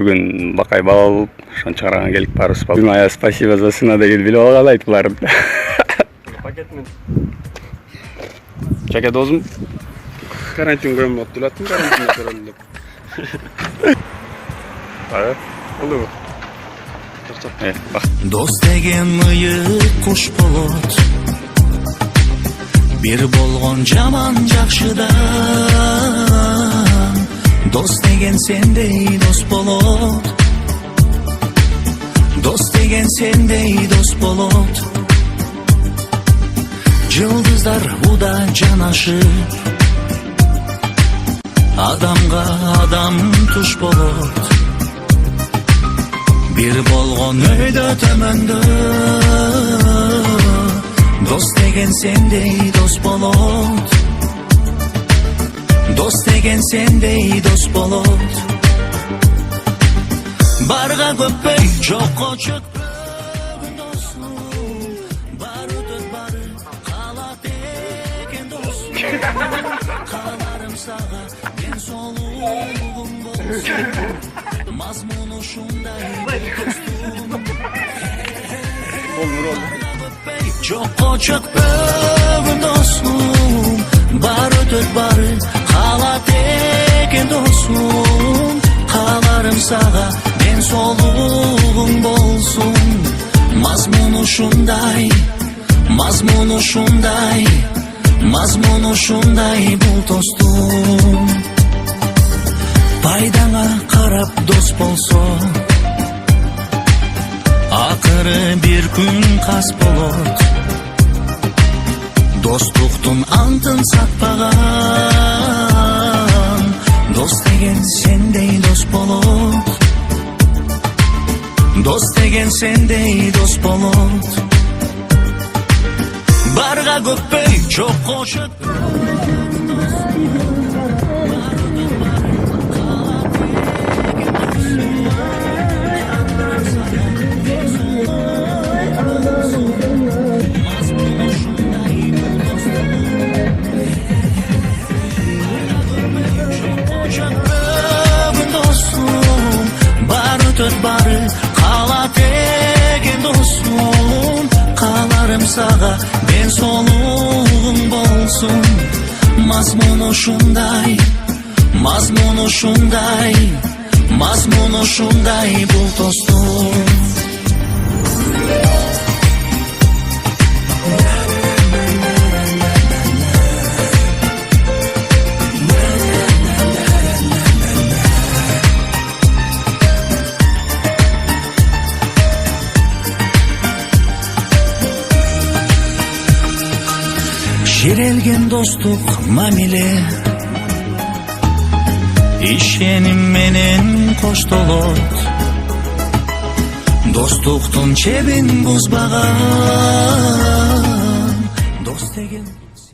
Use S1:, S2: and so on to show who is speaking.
S1: бүгүн бакай бала болуп ошону чыгарган келип барыбыз. Ая спасибо за сына деген билип алган айтыларын.
S2: Пакетмен.
S1: Чаке дозум.
S2: Карантин көмөт дилатын карантин көрөлү деп.
S1: Ага.
S2: Болду.
S3: Дос деген ыйык куш болот. Бир болгон жаман жакшыдан. Дос деген сендей дос болот. Дос деген сендей дос болот. Жылдыздар уда жанашып. Адамга адам туш болот. Бир болгон өйдө төмөндө. Дос деген сендей дос болот. Дос деген сендей дос болот. Барга көппөй, жокко чөкпөгөн досум. Бар өтөт бары, калат экен досум. Каларым сага, мен солугум болсун. Мазмуну ушундай достум. Жокко чөкпөгөн досум. Бар өтөт бары, калат экен досум. Каларым сага, мен солугуң болсун. Мазмуну ушундай, мазмуну ушундай, мазмуну ушундай бул достум. Пайдаңа карап дос болсо, акыры бир күн кас болот. Достуктун антын сатпаган. Дос деген сендей дос болот. Дос деген сендей дос болот. Барга көппөй, жокко чөкпөгөн досум. Бары калат экен досум. Каларым сага, мен солугуң болсун. Мазмуну ушундай, мазмуну ушундай, мазмуну ушундай бул достум. Жерелген достук мамиле, ишеним менен коштолот. Достуктун чебин бузбаган. Дос деген